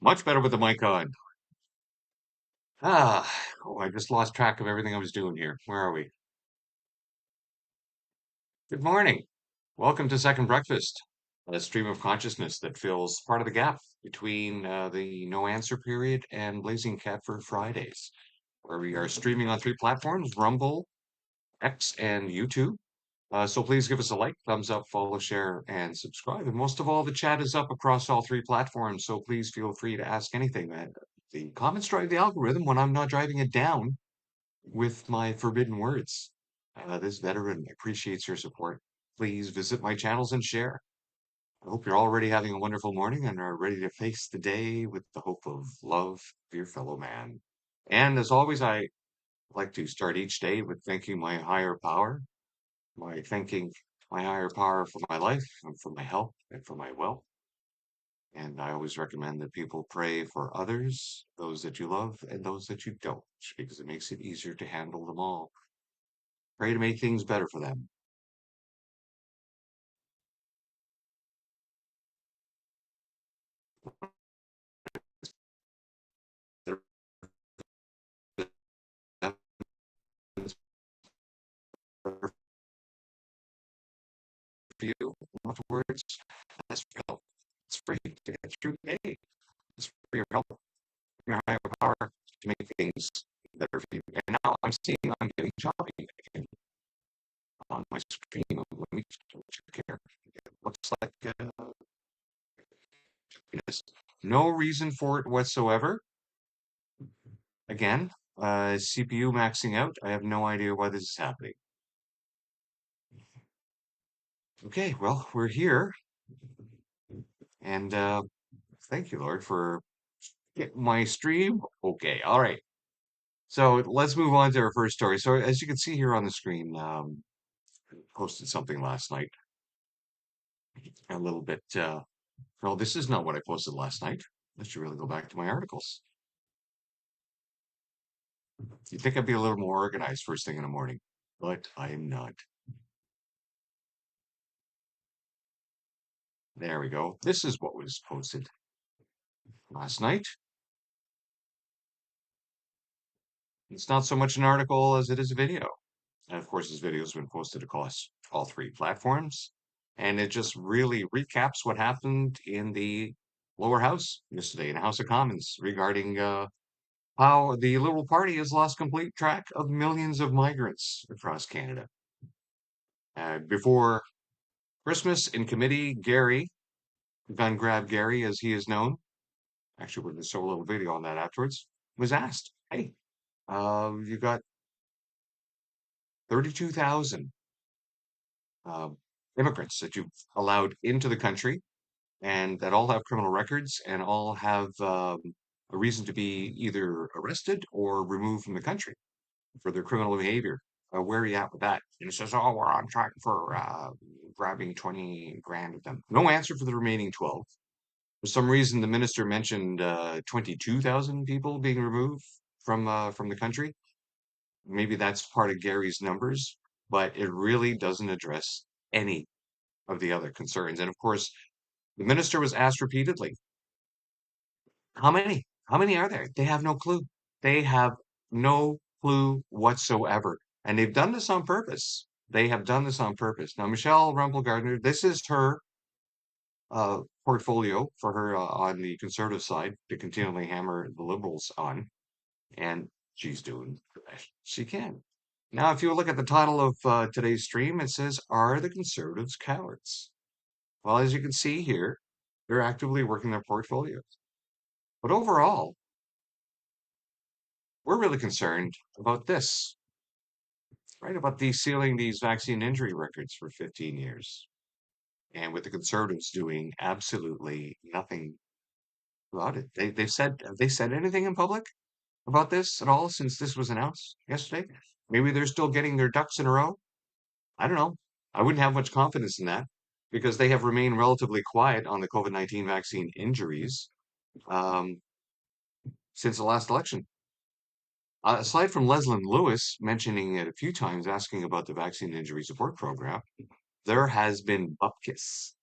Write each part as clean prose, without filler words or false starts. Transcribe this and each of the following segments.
Much better with the mic on. I just lost track of everything I was doing here. Where are we? Good morning. Welcome to Second Breakfast, a stream of consciousness that fills part of the gap between the no answer period and Blazing Catford Fridays, where we are streaming on three platforms, Rumble, X, and YouTube. So please give us a like, thumbs up, follow, share, and subscribe. And most of all, the chat is up across all three platforms, so please feel free to ask anything. The comments drive the algorithm when I'm not driving it down with my forbidden words. This veteran appreciates your support. Please visit my channels and share. I hope you're already having a wonderful morning and are ready to face the day with the hope of love for your fellow man. And as always, I like to start each day with thanking my higher power, by thanking my higher power for my life and for my health and for my wealth. And I always recommend that people pray for others, those that you love and those that you don't, because it makes it easier to handle them all. Pray to make things better for them. They're better for you. Afterwards, that's for help. It's free to get through the day. It's for your help, your higher power to make things better for you. And now I'm getting shopping again on my screen. Let me check here. It looks like yes, no reason for it whatsoever. Again, CPU maxing out. I have no idea why this is happening. Okay, well, we're here, and thank you, Lord, for getting my stream. Okay, all right. So let's move on to our first story. So as you can see here on the screen, posted something last night. A little bit. No, this is not what I posted last night. I should really go back to my articles. You'd think I'd be a little more organized first thing in the morning, but I am not. There we go. This is what was posted last night. It's not so much an article as it is a video. And of course, this video has been posted across all three platforms. And it just really recaps what happened in the lower house yesterday in the House of Commons regarding how the Liberal Party has lost complete track of millions of migrants across Canada. Before Christmas in committee, Gary, Gun Grab Gary, as he is known, actually, we're going to show a little video on that afterwards, was asked, hey, you got 32,000 uh, immigrants that you've allowed into the country and that all have criminal records and all have a reason to be either arrested or removed from the country for their criminal behavior. Where are you at with that? And it says, oh, we're on track for grabbing 20 grand of them. No answer for the remaining 12. For some reason, the minister mentioned 22,000 people being removed from the country. Maybe that's part of Gary's numbers, but it really doesn't address any of the other concerns. And of course, the minister was asked repeatedly, how many? How many are there? They have no clue. They have no clue whatsoever. And they've done this on purpose. They have done this on purpose. Now, Michelle Rumpel-Gardner, this is her portfolio for her on the conservative side to continually hammer the liberals on. And she's doing the best she can. Now, if you look at the title of today's stream, it says, Are the Conservatives Cowards? Well, as you can see here, they're actively working their portfolios. But overall, we're really concerned about this, right? About these sealing these vaccine injury records for 15 years. And with the Conservatives doing absolutely nothing about it. Have they said anything in public about this at all since this was announced yesterday? Maybe they're still getting their ducks in a row. I don't know. I wouldn't have much confidence in that because they have remained relatively quiet on the COVID-19 vaccine injuries um, since the last election. Aside from Leslyn Lewis mentioning it a few times, asking about the vaccine injury support program, there has been bupkis.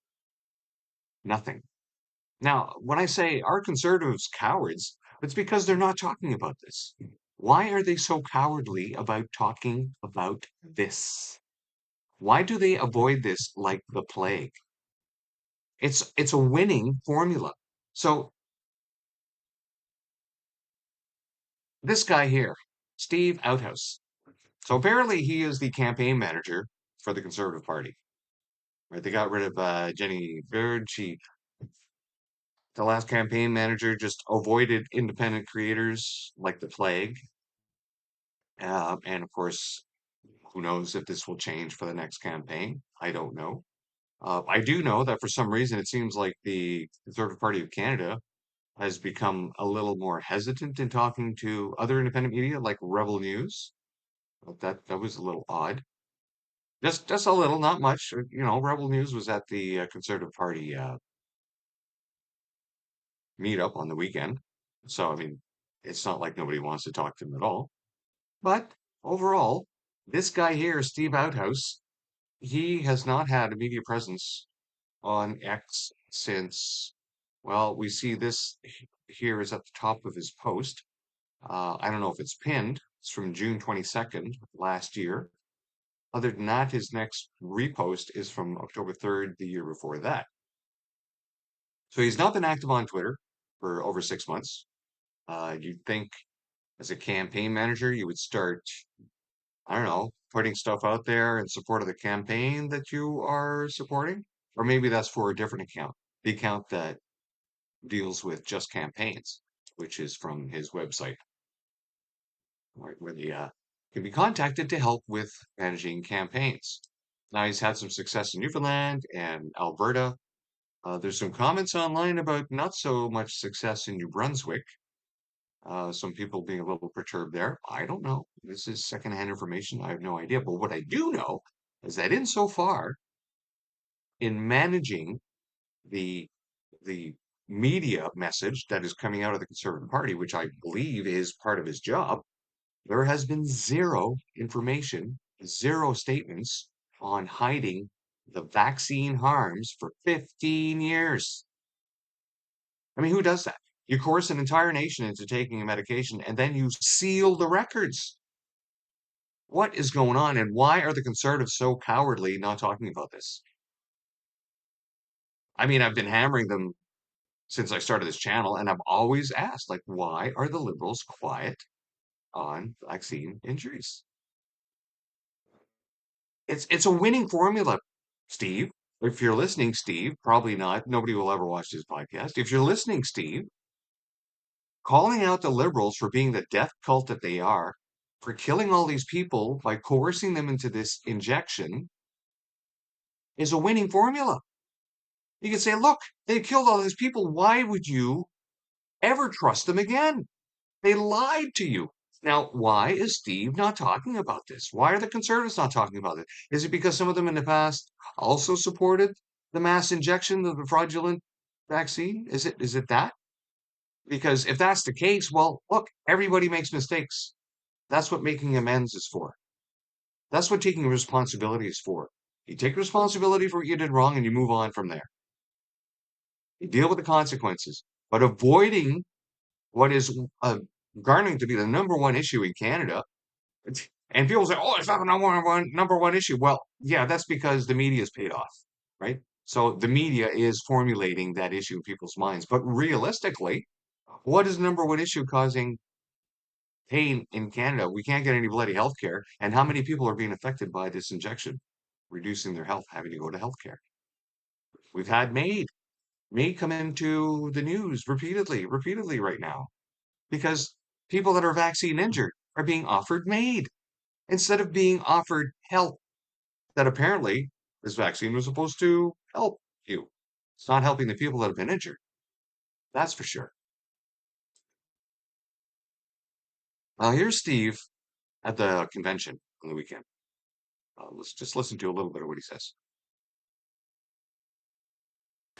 Nothing. Now, when I say are conservatives cowards, it's because they're not talking about this. Why are they so cowardly about talking about this? Why do they avoid this like the plague? It's a winning formula. So this guy here, Steve Outhouse. So apparently he is the campaign manager for the Conservative Party. Right? They got rid of Jenny Baird. The last campaign manager, just avoided independent creators like the plague. And of course, who knows if this will change for the next campaign? I don't know. I do know that for some reason it seems like the Conservative Party of Canada has become a little more hesitant in talking to other independent media like Rebel News. That was a little odd. Just a little, not much. Rebel News was at the Conservative Party meetup on the weekend, so I mean, it's not like nobody wants to talk to them at all. But overall, this guy here, Steve Outhouse, he has not had a media presence on X since, well, we see this here is at the top of his post. I don't know if it's pinned. It's from June 22nd last year. Other than that, his next repost is from October 3rd, the year before that. So he's not been active on Twitter for over 6 months. You'd think as a campaign manager, you would start, I don't know, putting stuff out there in support of the campaign that you are supporting. Or maybe that's for a different account, the account that deals with just campaigns, which is from his website, where the can be contacted to help with managing campaigns. Now he's had some success in Newfoundland and Alberta. There's some comments online about not so much success in New Brunswick. Some people being a little perturbed there. I don't know. This is secondhand information. I have no idea. But what I do know is that insofar in managing the the media message that is coming out of the Conservative Party, which I believe is part of his job, there has been zero information, zero statements on hiding the vaccine harms for 15 years. I mean, who does that? You coerce an entire nation into taking a medication and then you seal the records. What is going on and why are the conservatives so cowardly not talking about this? I mean, I've been hammering them since I started this channel and I've always asked, like, why are the liberals quiet on vaccine injuries? It's a winning formula, Steve. If you're listening, Steve, probably not. Nobody will ever watch this podcast. If you're listening, Steve, calling out the liberals for being the death cult that they are, for killing all these people by coercing them into this injection is a winning formula. You can say, look, they killed all these people. Why would you ever trust them again? They lied to you. Now, why is Steve not talking about this? Why are the conservatives not talking about it? Is it because some of them in the past also supported the mass injection of the fraudulent vaccine? Is it that? Because if that's the case, well, look, everybody makes mistakes. That's what making amends is for. That's what taking responsibility is for. You take responsibility for what you did wrong and you move on from there. You deal with the consequences. But avoiding what is garnering to be the number one issue in Canada, and people say, "Oh, it's not the number one issue." Well, yeah, that's because the media is paid off, right? So the media is formulating that issue in people's minds. But realistically, what is the number one issue causing pain in Canada? We can't get any bloody health care. And how many people are being affected by this injection, reducing their health, having to go to healthcare? We've had MAID come into the news repeatedly right now because people that are vaccine injured are being offered MAID instead of being offered help that apparently this vaccine was supposed to help you. It's not helping the people that have been injured. That's for sure. Here's Steve at the convention on the weekend. Let's just listen to a little bit of what he says.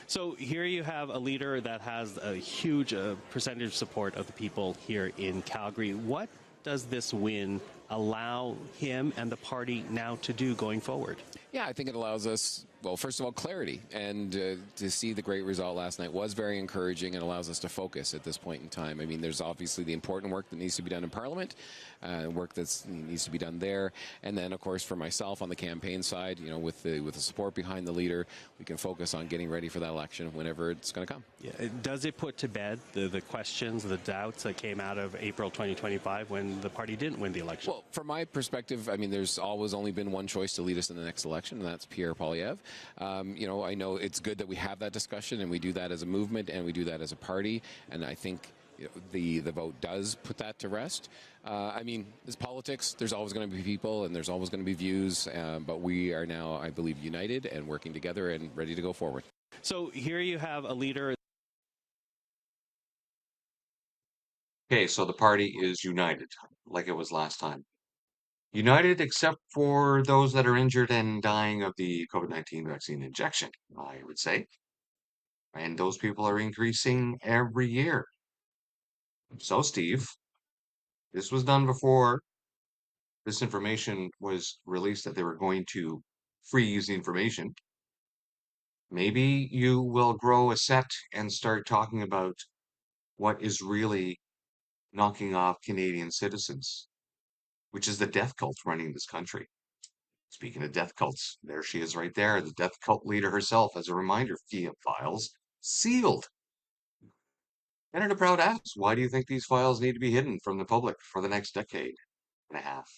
So here you have a leader that has a huge percentage support of the people here in Calgary. What does this win allow him and the party now to do going forward? Yeah, I think it allows us, well, first of all, clarity. And to see the great result last night was very encouraging and allows us to focus at this point in time. I mean, there's obviously the important work that needs to be done in Parliament, work that needs to be done there. And then, of course, for myself on the campaign side, you know, with the support behind the leader, we can focus on getting ready for that election whenever it's going to come. Yeah. Does it put to bed the questions, the doubts that came out of April 2025 when the party didn't win the election? Well, from my perspective, I mean, there's always only been one choice to lead us in the next election, and that's Pierre Poilievre. You know, I know it's good that we have that discussion, and we do that as a movement, and we do that as a party, and I think the vote does put that to rest. I mean, it's politics. There's always going to be people, and there's always going to be views, but we are now, I believe, united and working together and ready to go forward. So here you have a leader. Okay, so the party is united, like it was last time. United except for those that are injured and dying of the COVID-19 vaccine injection, I would say. And those people are increasing every year. So, Steve, this was done before this information was released that they were going to freeze the information. Maybe you will grow a set and start talking about what is really knocking off Canadian citizens, which is the death cult running this country. Speaking of death cults, there she is right there, the death cult leader herself, as a reminder, files sealed. Canada Proud asks, why do you think these files need to be hidden from the public for the next decade and a half?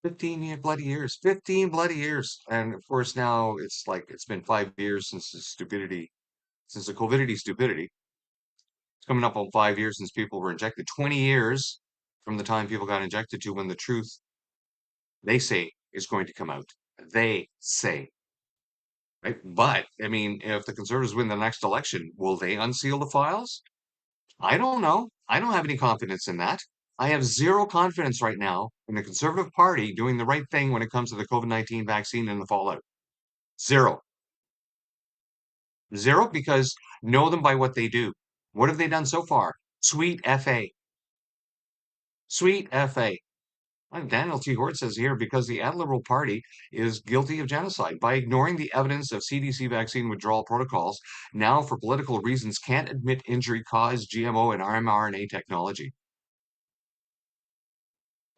15 bloody years, 15 bloody years. And of course, now it's like it's been 5 years since the stupidity, since the COVIDity stupidity. It's coming up on 5 years since people were injected, 20 years from the time people got injected to when the truth, they say, is going to come out. They say. Right? But I mean, if the Conservatives win the next election, will they unseal the files? I don't know. I don't have any confidence in that. I have zero confidence right now in the Conservative Party doing the right thing when it comes to the COVID-19 vaccine and the fallout. Zero. Zero, because know them by what they do. What have they done so far? Sweet FA. Sweet FA. Daniel T. Hort says here, because the Ad-Liberal Party is guilty of genocide by ignoring the evidence of CDC vaccine withdrawal protocols, now for political reasons can't admit injury caused GMO and mRNA technology.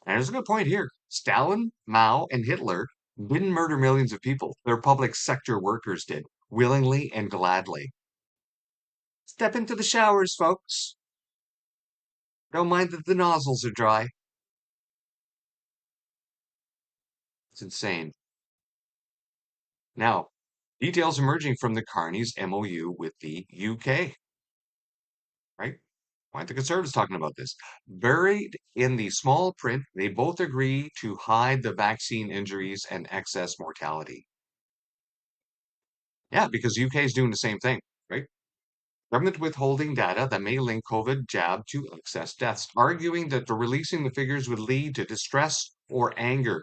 And there's a good point here. Stalin, Mao, and Hitler didn't murder millions of people. Their public sector workers did, willingly and gladly. Step into the showers, folks. Don't mind that the nozzles are dry. It's insane. Now, details emerging from the Carney's MOU with the UK, right? Why aren't the Conservatives talking about this? Buried in the small print, they both agree to hide the vaccine injuries and excess mortality. Yeah, because UK is doing the same thing, right? Government withholding data that may link COVID jab to excess deaths, arguing that the releasing the figures would lead to distress or anger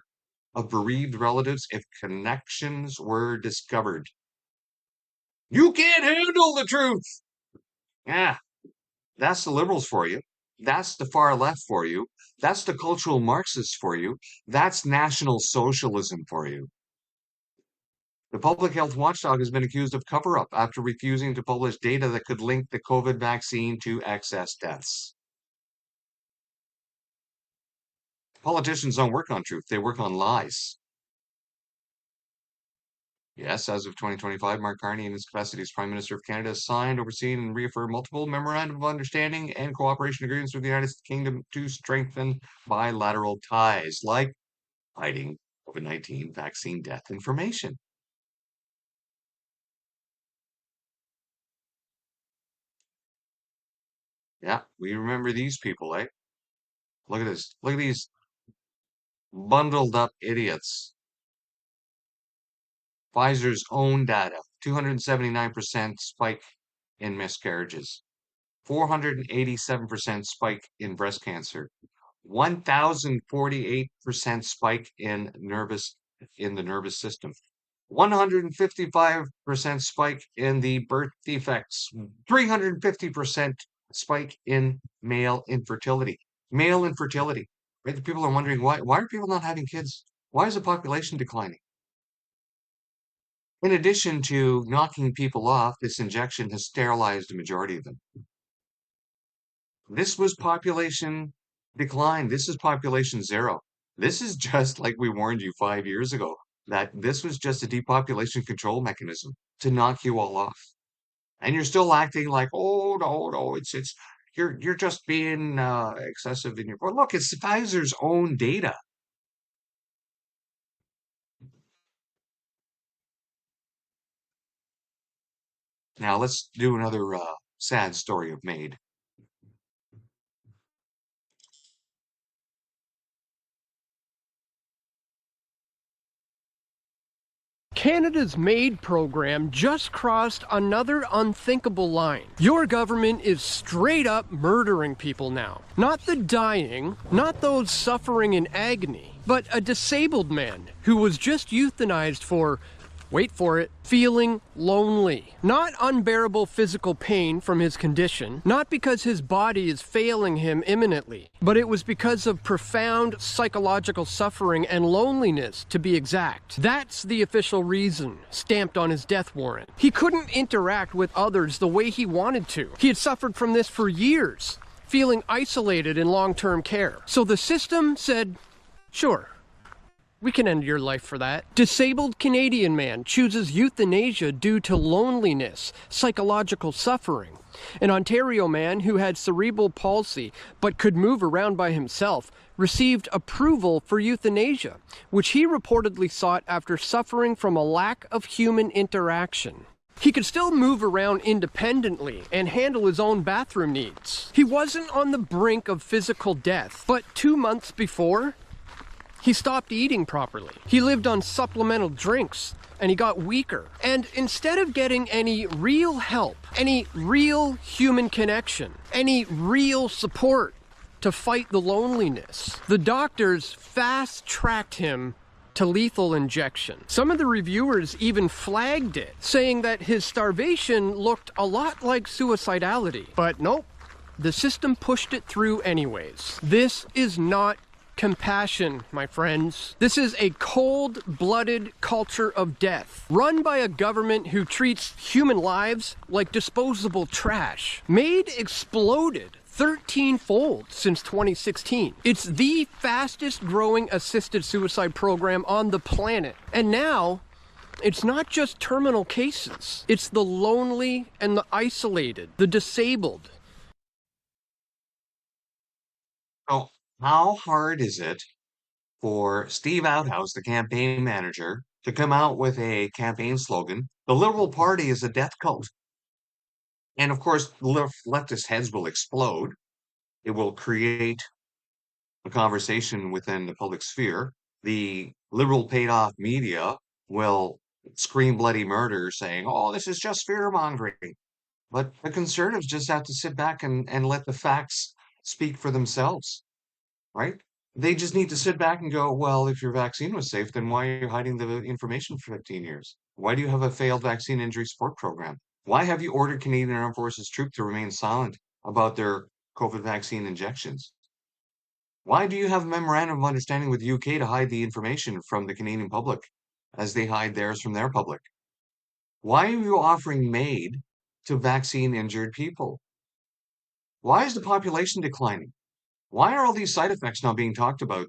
of bereaved relatives if connections were discovered. You can't handle the truth. Yeah, that's the liberals for you. That's the far left for you. That's the cultural Marxists for you. That's National Socialism for you. The public health watchdog has been accused of cover-up after refusing to publish data that could link the COVID vaccine to excess deaths. Politicians don't work on truth, they work on lies. Yes, as of 2025, Mark Carney, in his capacity as Prime Minister of Canada, signed, overseen, and reaffirmed multiple memorandum of understanding and cooperation agreements with the United Kingdom to strengthen bilateral ties, like hiding COVID-19 vaccine death information. Yeah, we remember these people, eh? Look at this. Look at these bundled up idiots. Pfizer's own data, 279% spike in miscarriages, 487% spike in breast cancer, 1048% spike in the nervous system, 155% spike in the birth defects, 350% spike in male infertility. Male infertility. right? The people are wondering why are people not having kids? Why is the population declining? In addition to knocking people off, this injection has sterilized the majority of them. This was population decline. This is population zero. This is just like we warned you 5 years ago that this was just a depopulation control mechanism to knock you all off. And you're still acting like, oh no, it's you're just being excessive in your. Well, look, it's Pfizer's own data. Now let's do another sad story of MAID. Canada's MAID program just crossed another unthinkable line. Your government is straight up murdering people now. Not the dying, not those suffering in agony, but a disabled man who was just euthanized for, wait for it, feeling lonely. Not unbearable physical pain from his condition, not because his body is failing him imminently, but it was because of profound psychological suffering and loneliness, to be exact. That's the official reason, stamped on his death warrant. He couldn't interact with others the way he wanted to. He had suffered from this for years, feeling isolated in long-term care. So the system said, sure, we can end your life for that. Disabled Canadian man chooses euthanasia due to loneliness, psychological suffering. An Ontario man who had cerebral palsy but could move around by himself received approval for euthanasia, which he reportedly sought after suffering from a lack of human interaction. He could still move around independently and handle his own bathroom needs. He wasn't on the brink of physical death, but 2 months before, he stopped eating properly. He lived on supplemental drinks, and he got weaker. And instead of getting any real help, any real human connection, any real support to fight the loneliness, the doctors fast-tracked him to lethal injection. Some of the reviewers even flagged it, saying that his starvation looked a lot like suicidality. But nope, the system pushed it through anyways. This is not compassion, my friends. This is a cold-blooded culture of death, run by a government who treats human lives like disposable trash. MAID exploded 13-fold since 2016. It's the fastest growing assisted suicide program on the planet. And now, it's not just terminal cases. It's the lonely and the isolated, the disabled. Oh, how hard is it for Steve Outhouse, the campaign manager, to come out with a campaign slogan? The Liberal Party is a death cult. And of course, leftist heads will explode. It will create a conversation within the public sphere. The liberal paid off media will scream bloody murder saying, oh, this is just fear mongering. But the conservatives just have to sit back and let the facts speak for themselves, right? They just need to sit back and go, well, if your vaccine was safe, then why are you hiding the information for 15 years? Why do you have a failed vaccine injury support program? Why have you ordered Canadian Armed Forces troops to remain silent about their COVID vaccine injections? Why do you have a memorandum of understanding with the UK to hide the information from the Canadian public as they hide theirs from their public? Why are you offering MAID to vaccine injured people? Why is the population declining? Why are all these side effects not being talked about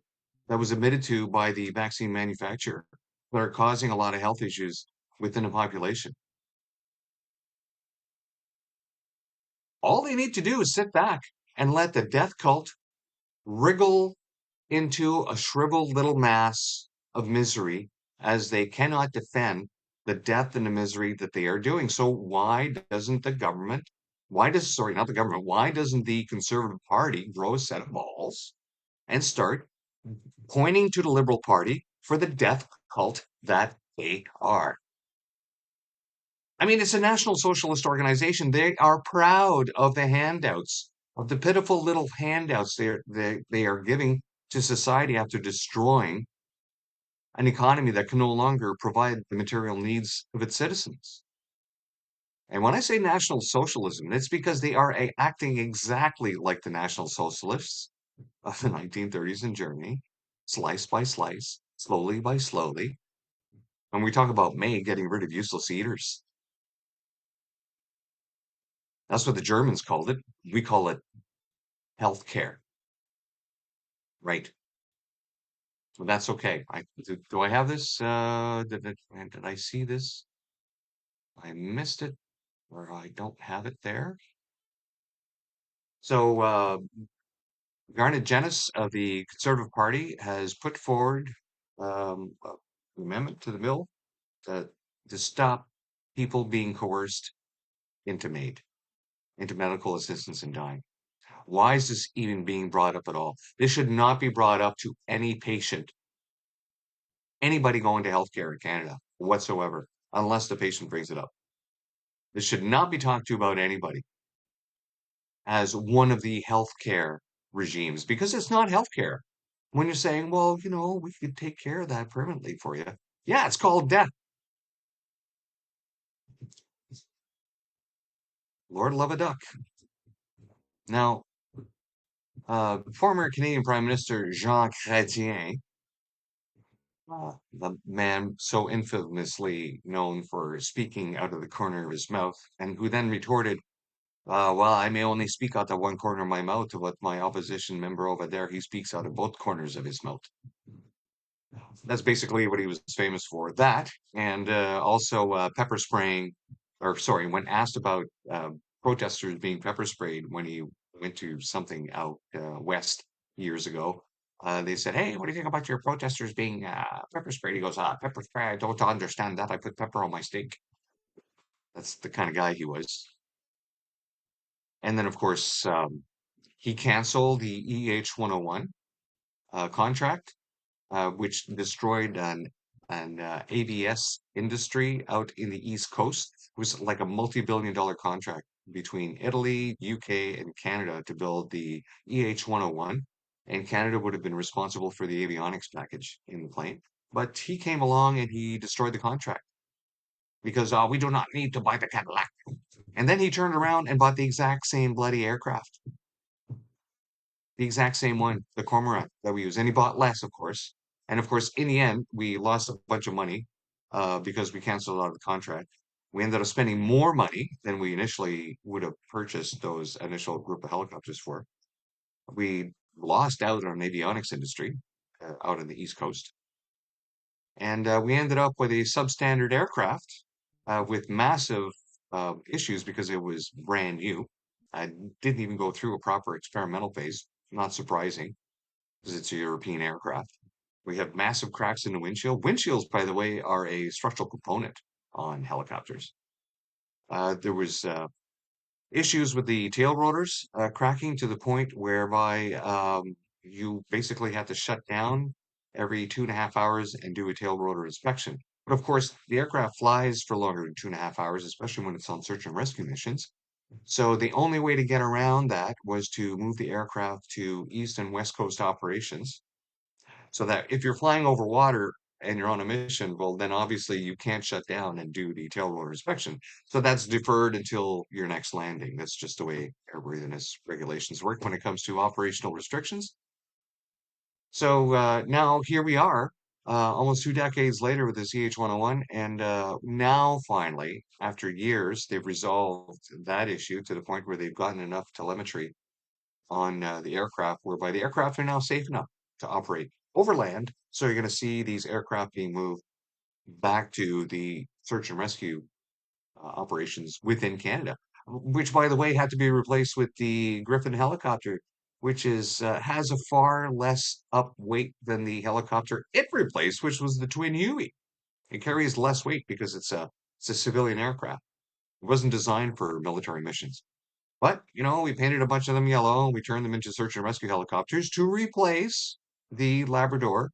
that was admitted to by the vaccine manufacturer that are causing a lot of health issues within the population? All they need to do is sit back and let the death cult wriggle into a shriveled little mass of misery as they cannot defend the death and the misery that they are doing. So why doesn't the government, sorry, not the government, why doesn't the Conservative Party grow a set of balls and start pointing to the Liberal Party for the death cult that they are? I mean, it's a National Socialist organization. They are proud of the handouts, of the pitiful little handouts they are giving to society after destroying an economy that can no longer provide the material needs of its citizens. And when I say National Socialism, it's because they are acting exactly like the National Socialists. of the 1930s in Germany, slice by slice, slowly by slowly. When we talk about May getting rid of useless eaters, that's what the Germans called it. We call it healthcare, right? Well, that's okay. Do I have this? Did I see this? I missed it, or I don't have it there. So Garnet Jenis of the Conservative Party has put forward an amendment to the bill to, to stop people being coerced into MAID, into medical assistance in dying. Why is this even being brought up at all? This should not be brought up to any patient, anybody going to healthcare in Canada whatsoever, unless the patient brings it up. This should not be talked to about anybody as one of the healthcare regimes because it's not healthcare. When you're saying, well, we could take care of that permanently for you. Yeah, it's called death. Lord love a duck. Now, former Canadian Prime Minister Jean Chrétien, the man so infamously known for speaking out of the corner of his mouth, and who then retorted, well, I may only speak out of one corner of my mouth, but my opposition member over there, he speaks out of both corners of his mouth. That's basically what he was famous for. That, and also pepper spraying, or sorry, when asked about protesters being pepper sprayed when he went to something out west years ago, they said, "Hey, what do you think about your protesters being pepper sprayed?" He goes, "Pepper spray, I don't understand that. I put pepper on my steak." That's the kind of guy he was. And then, of course, he canceled the EH 101 contract, which destroyed an ABS industry out in the East Coast. It was like a multi-billion-dollar contract between Italy, UK, and Canada to build the EH 101. And Canada would have been responsible for the avionics package in the plane. But he came along and he destroyed the contract because we do not need to buy the Cadillac. And then he turned around and bought the exact same bloody aircraft, the exact same one, the Cormorant that we use. And he bought less, of course. And of course, in the end, we lost a bunch of money because we canceled out of the contract. We ended up spending more money than we initially would have purchased those initial group of helicopters for. We lost out on avionics industry out on the East Coast. And we ended up with a substandard aircraft with massive issues because it was brand new. I didn't even go through a proper experimental phase. Not surprising because it's a European aircraft. We have massive cracks in the windshield. Windshields, by the way, are a structural component on helicopters. There was issues with the tail rotors cracking to the point whereby you basically had to shut down every 2.5 hours and do a tail rotor inspection. But of course, the aircraft flies for longer than 2.5 hours, especially when it's on search and rescue missions. So the only way to get around that was to move the aircraft to East and West Coast operations so that if you're flying over water and you're on a mission, well, then obviously you can't shut down and do the tail rotor inspection. So that's deferred until your next landing. That's just the way airworthiness regulations work when it comes to operational restrictions. So now here we are, almost 2 decades later with this EH 101, and now finally, after years, they've resolved that issue to the point where they've gotten enough telemetry on the aircraft, whereby the aircraft are now safe enough to operate overland. So you're going to see these aircraft being moved back to the search and rescue operations within Canada, which, by the way, had to be replaced with the Griffin helicopter, which is has a far less up weight than the helicopter it replaced, which was the Twin Huey. It carries less weight because it's a civilian aircraft. It wasn't designed for military missions. But, we painted a bunch of them yellow and we turned them into search and rescue helicopters to replace the Labrador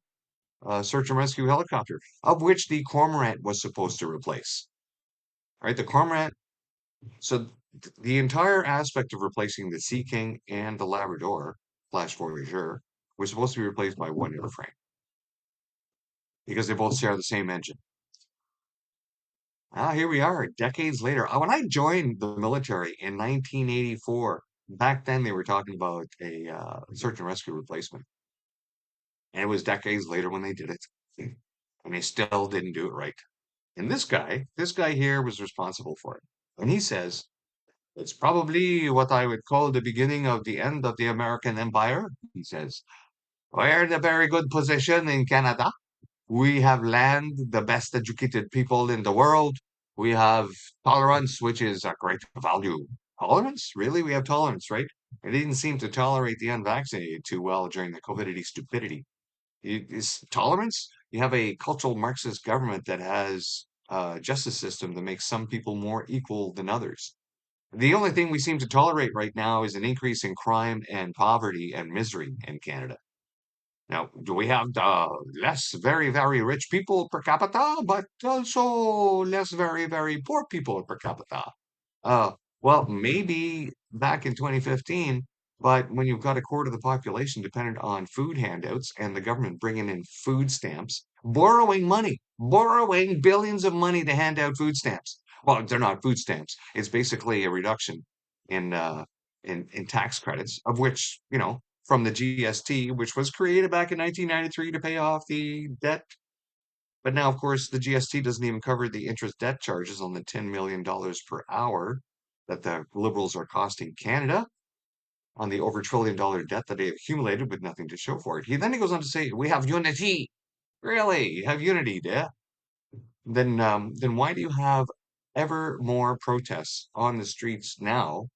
search and rescue helicopter, of which the Cormorant was supposed to replace. All right, the Cormorant. So the entire aspect of replacing the Sea King and the Labrador Flash Voyageur was supposed to be replaced by one airframe because they both share the same engine. Here we are, decades later. When I joined the military in 1984, Back then, they were talking about a search and rescue replacement, and it was decades later when they did it, and they still didn't do it right. And this guy here was responsible for it. And he says, it's probably what I would call the beginning of the end of the American Empire, he says. We're in a very good position in Canada. We have land, the best educated people in the world. We have tolerance, which is a great value. Tolerance? Really? We have tolerance, right? It didn't seem to tolerate the unvaccinated too well during the COVID stupidity. Is tolerance? You have a cultural Marxist government that has a justice system that makes some people more equal than others. The only thing we seem to tolerate right now is an increase in crime and poverty and misery in Canada. Now, do we have less very, very rich people per capita, but also less very, very poor people per capita? Uh, well, maybe back in 2015, but when you've got a quarter of the population dependent on food handouts and the government bringing in food stamps, borrowing billions of money to hand out food stamps. Well, they're not food stamps. It's basically a reduction in in tax credits, of which, from the GST, which was created back in 1993 to pay off the debt. But now, of course, the GST doesn't even cover the interest debt charges on the $10 million per hour that the Liberals are costing Canada on the over $1 trillion debt that they have accumulated with nothing to show for it. Then he goes on to say, we have unity. Really? You have unity there? Then why do you have ever more protests on the streets now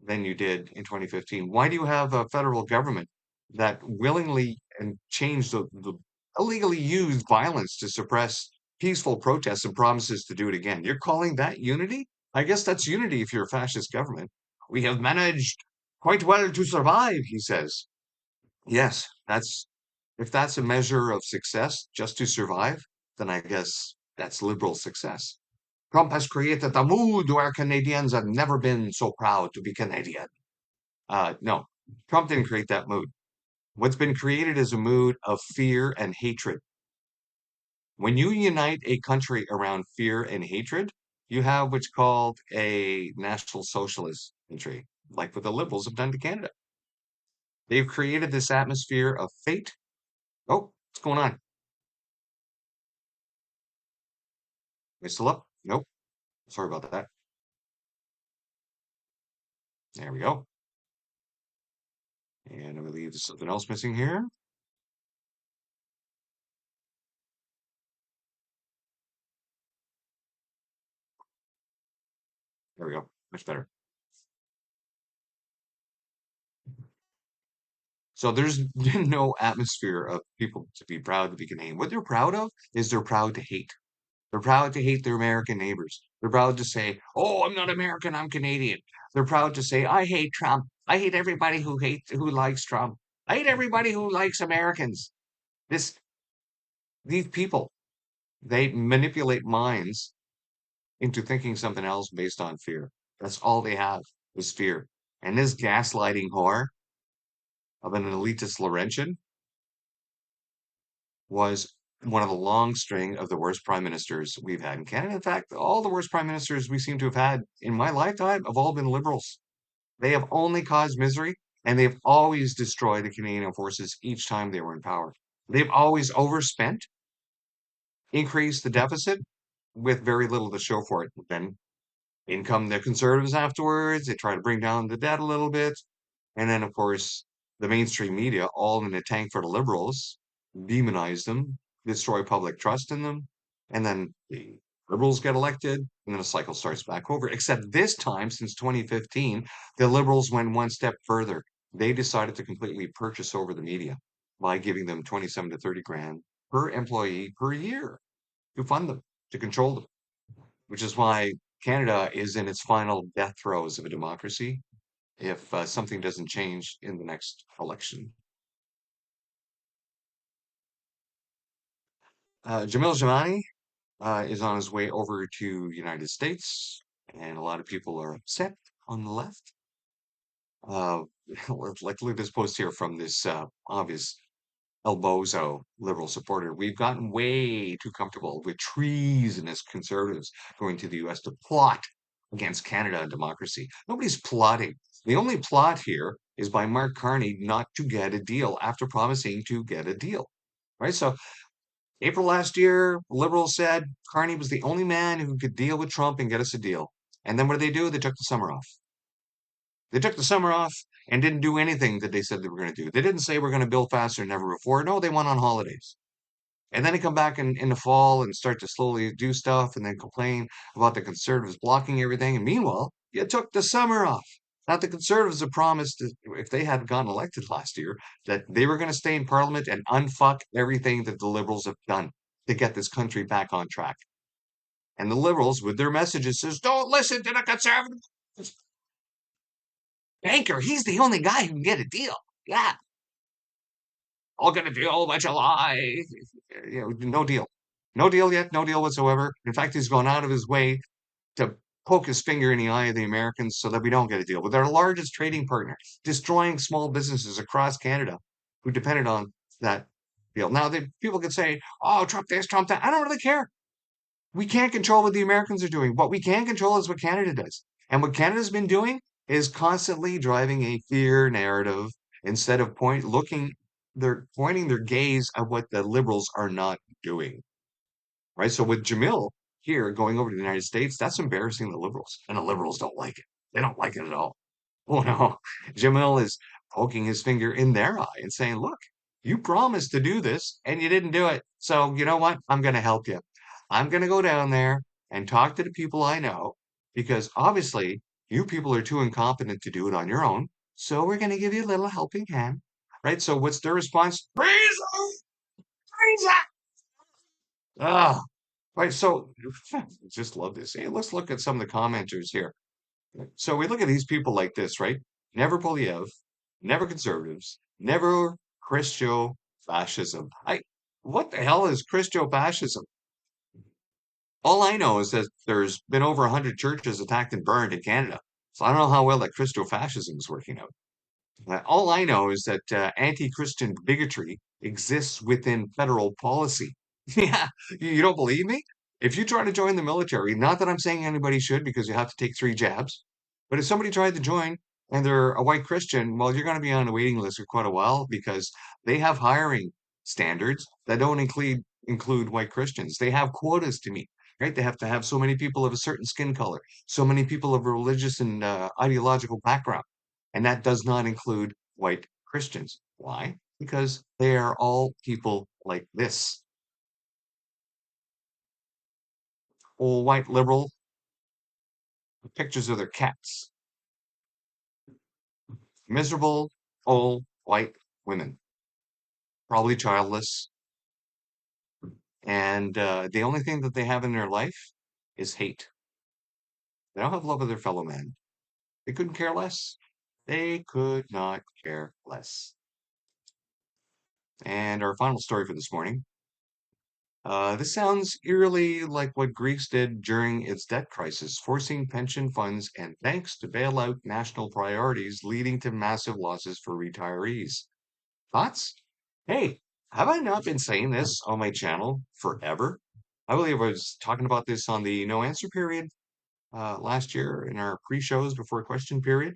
than you did in 2015? Why do you have a federal government that willingly and changed the illegally used violence to suppress peaceful protests and promises to do it again? You're calling that unity? I guess that's unity if you're a fascist government. We have managed quite well to survive, he says. Yes, if that's a measure of success, just to survive, then I guess that's liberal success. Trump has created a mood where Canadians have never been so proud to be Canadian. No, Trump didn't create that mood. What's been created is a mood of fear and hatred. When you unite a country around fear and hatred, you have what's called a national socialist country, like what the Liberals have done to Canada. They've created this atmosphere of fate. Oh, what's going on? Am I still up? Nope. Sorry about that. There we go. And I believe there's something else missing here. There we go. Much better. So there's no atmosphere of people to be proud to be Canadian. What they're proud of is they're proud to hate. They're proud to hate their American neighbors. They're proud to say, "Oh, I'm not American, I'm Canadian." They're proud to say, "I hate Trump. I hate everybody who likes Trump. I hate everybody who likes Americans." This these people, they manipulate minds into thinking something else based on fear. That's all they have is fear. And this gaslighting whore of an elitist Laurentian was one of the long string of the worst prime ministers we've had in Canada. In fact, all the worst prime ministers we seem to have had in my lifetime have all been liberals. They have only caused misery and they've always destroyed the Canadian forces each time they were in power. They've always overspent, increased the deficit with very little to show for it. Then in come the conservatives afterwards. They try to bring down the debt a little bit. And then, of course, the mainstream media, all in a tank for the liberals, demonize them, destroy public trust in them. And then the liberals get elected, and then the cycle starts back over. Except this time, since 2015, the liberals went one step further. They decided to completely purchase over the media by giving them 27 to 30 grand per employee per year to fund them, to control them, which is why Canada is in its final death throes of a democracy if something doesn't change in the next election. Jamil Jamani is on his way over to United States, and a lot of people are upset on the left. Uh, like look at this post here from this obvious El Bozo liberal supporter. We've gotten way too comfortable with treasonous conservatives going to the U.S. to plot against Canada and democracy. Nobody's plotting. The only plot here is by Mark Carney not to get a deal after promising to get a deal. Right? So April last year, Liberals said Carney was the only man who could deal with Trump and get us a deal. And then what did they do? They took the summer off. They took the summer off and didn't do anything that they said they were going to do. They didn't say we're going to build faster than ever before. No, they went on holidays. And then they come back in the fall and start to slowly do stuff and then complain about the conservatives blocking everything. And meanwhile, you took the summer off. Now, the conservatives have promised that if they had gotten elected last year, that they were going to stay in parliament and unfuck everything that the liberals have done to get this country back on track. And the liberals, with their messages, says, don't listen to the conservatives. Banker, he's the only guy who can get a deal. Yeah. All gonna deal, but July. No deal. No deal yet, no deal whatsoever. In fact, he's gone out of his way to poke his finger in the eye of the Americans so that we don't get a deal with our largest trading partner, destroying small businesses across Canada who depended on that deal. Now, people could say, oh, Trump this, Trump that. I don't really care. We can't control what the Americans are doing. What we can control is what Canada does. And what Canada's been doing is constantly driving a fear narrative instead of they're pointing their gaze at what the liberals are not doing. Right. So with Jamil here going over to the United States, that's embarrassing the liberals. And the liberals don't like it. They don't like it at all. Oh no. Jamil is poking his finger in their eye and saying, look, you promised to do this and you didn't do it. So you know what? I'm going to help you. I'm going to go down there and talk to the people I know because obviously you people are too incompetent to do it on your own. So we're going to give you a little helping hand. Right. So what's their response? Treason! Treason! Ah, right. So just love this. Hey, let's look at some of the commenters here. So we look at these people like this, right? Never Polyev, never conservatives, never Christo fascism. What the hell is Christo fascism? All I know is that there's been over 100 churches attacked and burned in Canada. So I don't know how well that Christo fascism is working out. All I know is that anti-Christian bigotry exists within federal policy. Yeah, you don't believe me? If you try to join the military, not that I'm saying anybody should because you have to take 3 jabs, but if somebody tried to join and they're a white Christian, well, you're going to be on a waiting list for quite a while because they have hiring standards that don't include white Christians. They have quotas to meet, right? They have to have so many people of a certain skin color, so many people of a religious and ideological background. And that does not include white Christians. Why? Because they are all people like this. Old white liberal pictures of their cats. Miserable old white women, probably childless. And the only thing that they have in their life is hate. They don't have love of their fellow man. They couldn't care less. They could not care less. And our final story for this morning. This sounds eerily like what Greece did during its debt crisis, forcing pension funds and banks to bail out national priorities, leading to massive losses for retirees. Thoughts? Hey, have I not been saying this on my channel forever? I believe I was talking about this on the no answer period last year in our pre-shows before question period.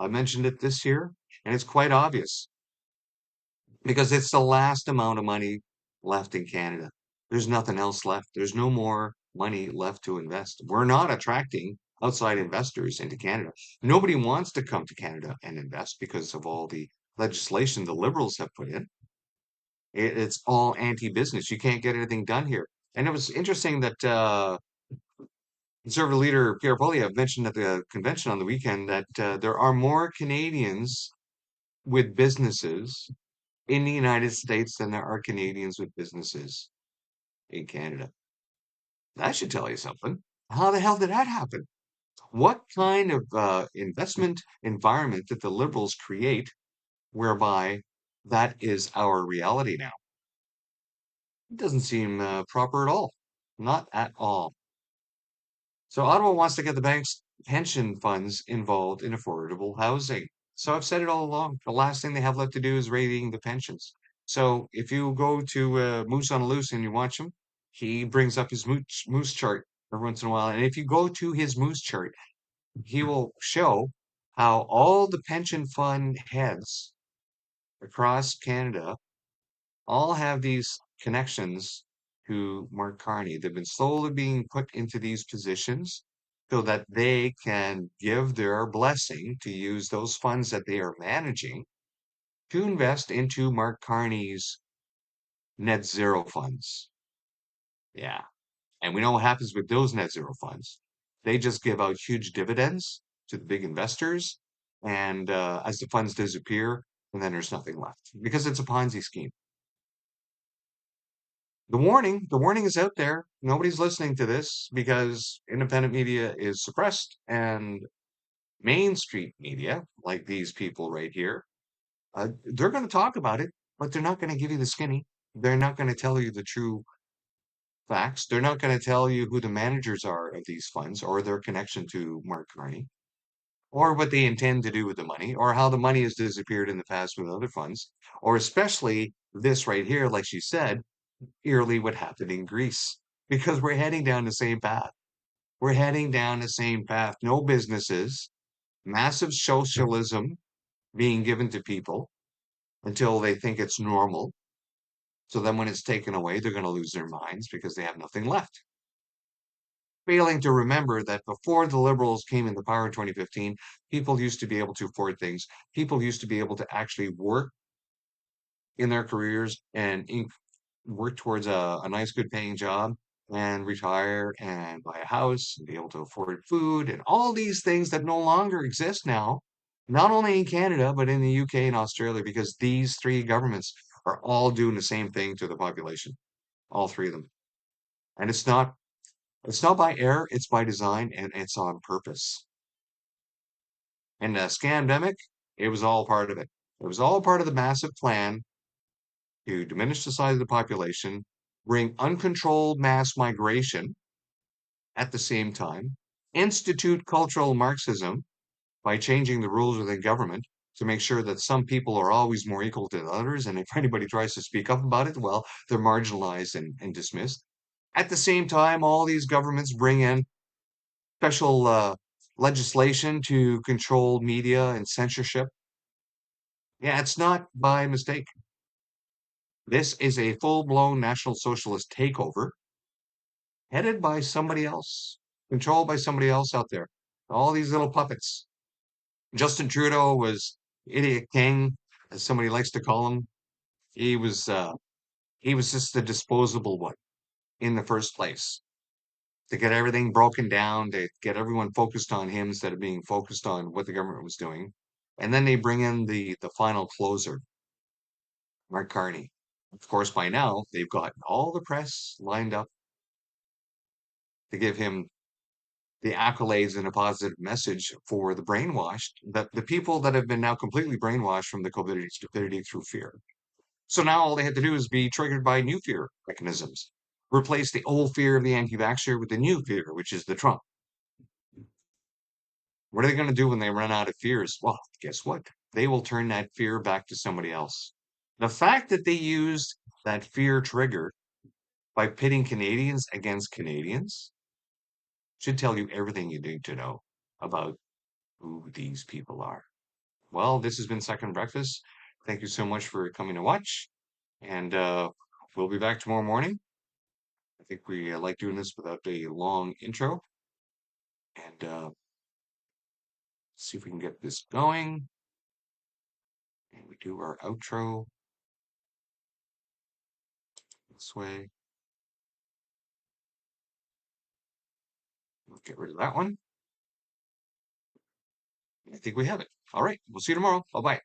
I mentioned it this year, and it's quite obvious because it's the last amount of money left in Canada. There's nothing else left. There's no more money left to invest. We're not attracting outside investors into Canada. Nobody wants to come to Canada and invest because of all the legislation the Liberals have put in. It's all anti-business. You can't get anything done here. And it was interesting that Conservative leader Pierre Poilievre mentioned at the convention on the weekend that there are more Canadians with businesses in the United States than there are Canadians with businesses in Canada. That should tell you something. How the hell did that happen? What kind of investment environment did the Liberals create whereby that is our reality now? It doesn't seem proper at all. Not at all. So Ottawa wants to get the bank's pension funds involved in affordable housing. So I've said it all along. The last thing they have left to do is rating the pensions. So if you go to Moose on a Loose and you watch him, he brings up his moose chart every once in a while. And if you go to his moose chart, he will show how all the pension fund heads across Canada all have these connections to Mark Carney. They've been slowly being put into these positions so that they can give their blessing to use those funds that they are managing to invest into Mark Carney's net zero funds. Yeah. And we know what happens with those net zero funds. They just give out huge dividends to the big investors. And as the funds disappear, and then there's nothing left because it's a Ponzi scheme. The warning is out there. Nobody's listening to this because independent media is suppressed and Main Street media, like these people right here, they're going to talk about it, but they're not going to give you the skinny. They're not going to tell you the true facts. They're not going to tell you who the managers are of these funds or their connection to Mark Carney or what they intend to do with the money or how the money has disappeared in the past with other funds, or especially this right here, like she said, eerily what happened in Greece, because we're heading down the same path. We're heading down the same path. No businesses, massive socialism being given to people until they think it's normal. So then when it's taken away, they're going to lose their minds because they have nothing left. Failing to remember that before the Liberals came into power in 2015, people used to be able to afford things. People used to be able to actually work in their careers and work towards a nice, good paying job and retire and buy a house and be able to afford food and all these things that no longer exist now, not only in Canada, but in the UK and Australia, because these three governments are all doing the same thing to the population, all three of them. And it's not by error, it's by design, and it's on purpose. And the scamdemic, it was all part of it. It was all part of the massive plan to diminish the size of the population, bring uncontrolled mass migration at the same time, institute cultural Marxism by changing the rules within government to make sure that some people are always more equal to others. And if anybody tries to speak up about it, well, they're marginalized and dismissed. At the same time, all these governments bring in special legislation to control media and censorship. Yeah, it's not by mistake. This is a full-blown National Socialist takeover headed by somebody else, controlled by somebody else out there. All these little puppets. Justin Trudeau was idiot king, as somebody likes to call him. He was uh, he was just the disposable one in the first place to get everything broken down, to get everyone focused on him instead of being focused on what the government was doing. And then they bring in the final closer, Mark Carney. Of course, by now they've got all the press lined up to give him the accolades and a positive message for the brainwashed, that the people that have been now completely brainwashed from the COVID stupidity through fear. So now all they had to do is be triggered by new fear mechanisms, replace the old fear of the anti-vaxxer with the new fear, which is the Trump. What are they going to do when they run out of fears? Well, guess what? They will turn that fear back to somebody else. The fact that they used that fear trigger by pitting Canadians against Canadians should tell you everything you need to know about who these people are. Well, this has been Second Breakfast. Thank you so much for coming to watch. And we'll be back tomorrow morning. I think we like doing this without a long intro. And see if we can get this going. And we do our outro this way. We'll get rid of that one. I think we have it. All right. We'll see you tomorrow. Bye bye.